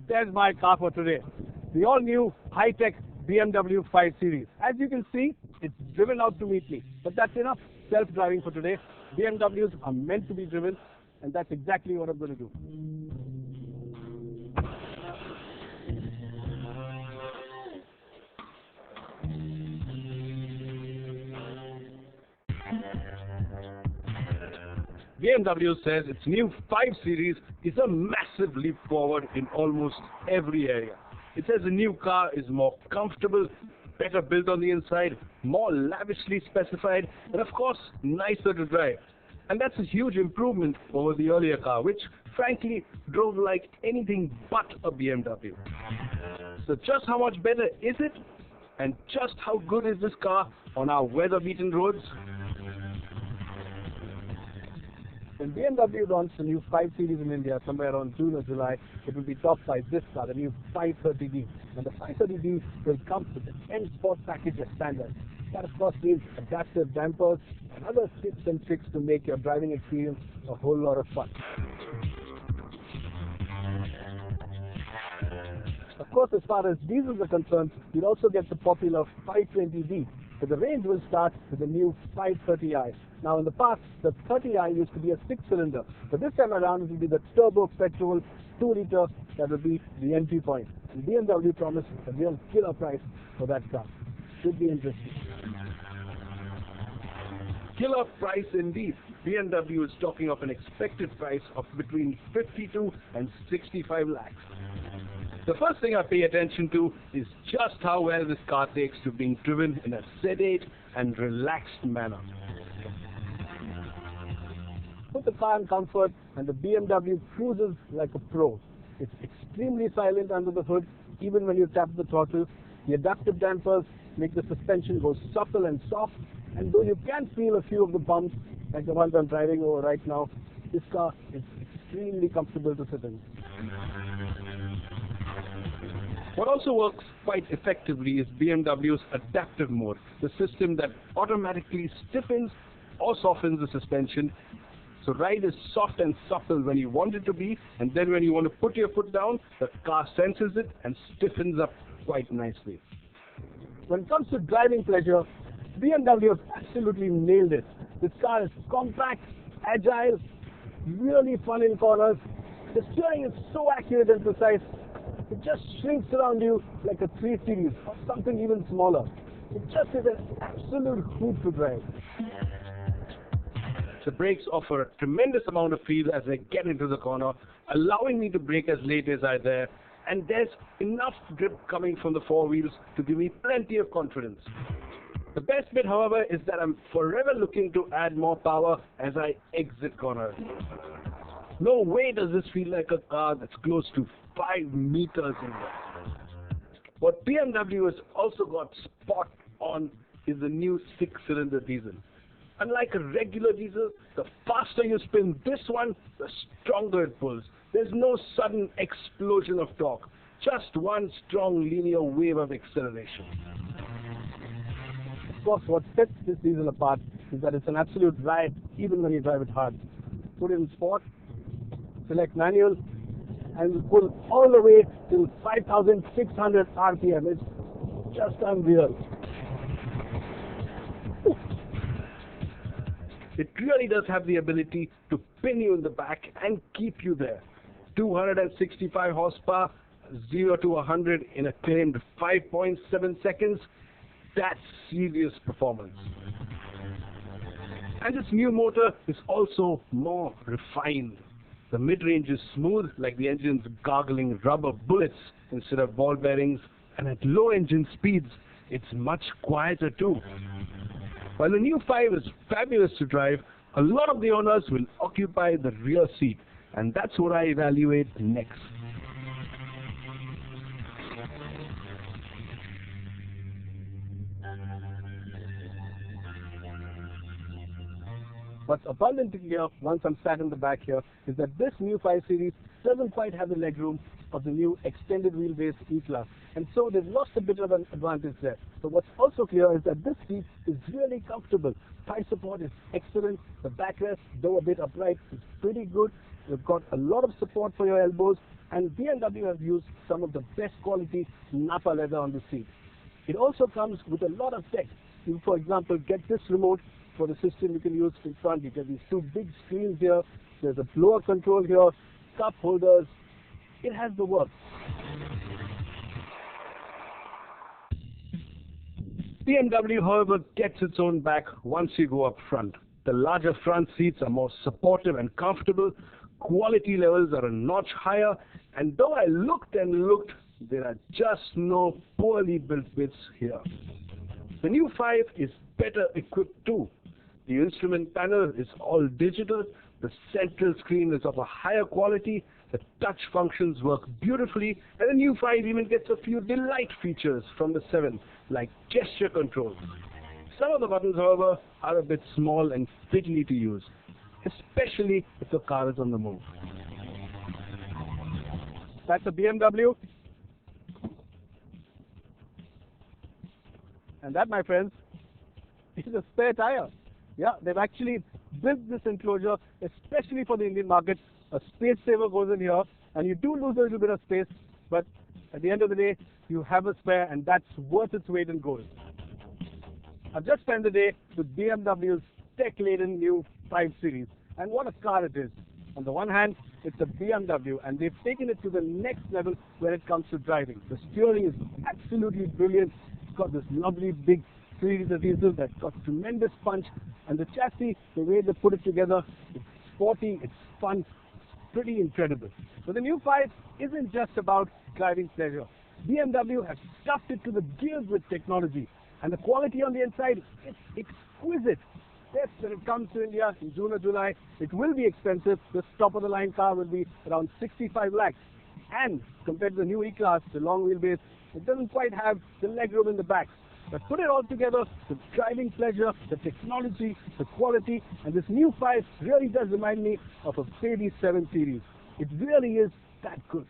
There's my car for today. The all-new high-tech BMW 5 Series. As you can see, it's driven out to meet me. But that's enough self-driving for today. BMWs are meant to be driven, and that's exactly what I'm going to do. BMW says its new 5 Series is a massive leap forward in almost every area. It says the new car is more comfortable, better built on the inside, more lavishly specified, and of course, nicer to drive. And that's a huge improvement over the earlier car, which frankly drove like anything but a BMW. So just how much better is it? And just how good is this car on our weather-beaten roads? When BMW launched the new 5 Series in India somewhere around June or July, it will be topped by this car, the new 530D. And the 530D will come with the M Sport package as standard. That of course means adaptive dampers and other tips and tricks to make your driving experience a whole lot of fun. Of course, as far as diesels are concerned, you'll also get the popular 520D. So the range will start with the new 530i. Now in the past, the 30i used to be a 6-cylinder, but this time around it will be the turbo petrol 2-liter that will be the entry point. And BMW promised a real killer price for that car. Should be interesting. Killer price indeed. BMW is talking of an expected price of between 52 and 65 lakhs. The first thing I pay attention to is just how well this car takes to being driven in a sedate and relaxed manner. Put the car in comfort and the BMW cruises like a pro. It's extremely silent under the hood, even when you tap the throttle. The adaptive dampers make the suspension go supple and soft, and though you can feel a few of the bumps, like the ones I'm driving over right now, this car is extremely comfortable to sit in. What also works quite effectively is BMW's adaptive mode, the system that automatically stiffens or softens the suspension. So ride is soft and supple when you want it to be, and then when you want to put your foot down, the car senses it and stiffens up quite nicely. When it comes to driving pleasure, BMW has absolutely nailed it. This car is compact, agile, really fun in corners. The steering is so accurate and precise. It just shrinks around you like a 3 Series or something even smaller. It just is an absolute hoot to drive. The brakes offer a tremendous amount of feel as I get into the corner, allowing me to brake as late as I dare, and there's enough grip coming from the 4 wheels to give me plenty of confidence. The best bit, however, is that I'm forever looking to add more power as I exit corners. No way does this feel like a car that's close to 5 meters in length. What BMW has also got spot on is the new 6-cylinder diesel. Unlike a regular diesel, the faster you spin this one, the stronger it pulls. There's no sudden explosion of torque, just one strong linear wave of acceleration. Of course, what sets this diesel apart is that it's an absolute riot even when you drive it hard. Put it in sport, select manual, and pull all the way to 5,600 RPM. It's just unreal. It really does have the ability to pin you in the back and keep you there. 265 horsepower, 0 to 100 in a claimed 5.7 seconds. That's serious performance. And this new motor is also more refined. The mid-range is smooth, like the engine's gargling rubber bullets instead of ball bearings, and at low engine speeds, it's much quieter too. While the new 5 is fabulous to drive, A lot of the owners will occupy the rear seat, and that's what I evaluate next. What's abundant here, once I'm sat in the back here, is that this new 5 Series doesn't quite have the legroom of the new extended wheelbase E-Class, and so they've lost a bit of an advantage there. But what's also clear is that this seat is really comfortable. Thigh support is excellent. The backrest, though a bit upright, is pretty good. You've got a lot of support for your elbows, and BMW has used some of the best quality Nappa leather on the seat. It also comes with a lot of tech. You, for example, get this remote for the system you can use in front. You get these 2 big screens here. There's a blower control here, cup holders. It has the works. BMW, however, gets its own back once you go up front. The larger front seats are more supportive and comfortable. Quality levels are a notch higher. And though I looked and looked, there are just no poorly built bits here. The new 5 is better equipped too. The instrument panel is all digital. The central screen is of a higher quality. The touch functions work beautifully, and the new 5 even gets a few delight features from the 7, like gesture control. Some of the buttons, however, are a bit small and fiddly to use, especially if the car is on the move. That's a BMW. And that, my friends, is a spare tire. Yeah, they've actually built this enclosure especially for the Indian market. A space saver goes in here, and you do lose a little bit of space, but at the end of the day, you have a spare, and that's worth its weight in gold. I've just spent the day with BMW's tech-laden new 5 Series, and what a car it is. On the one hand, it's a BMW, and they've taken it to the next level when it comes to driving. The steering is absolutely brilliant. It's got this lovely big series adhesive that's got tremendous punch, and the chassis, the way they put it together, it's sporty, it's fun, it's pretty incredible. But the new 5 isn't just about driving pleasure. BMW has stuffed it to the gills with technology, and the quality on the inside is exquisite. Yes, when it comes to India in June or July, it will be expensive. This top-of-the-line car will be around 65 lakhs. And compared to the new E-Class, the long wheelbase, it doesn't quite have the legroom in the back. But put it all together, the driving pleasure, the technology, the quality, and this new 5 really does remind me of a baby 7 Series. It really is that good.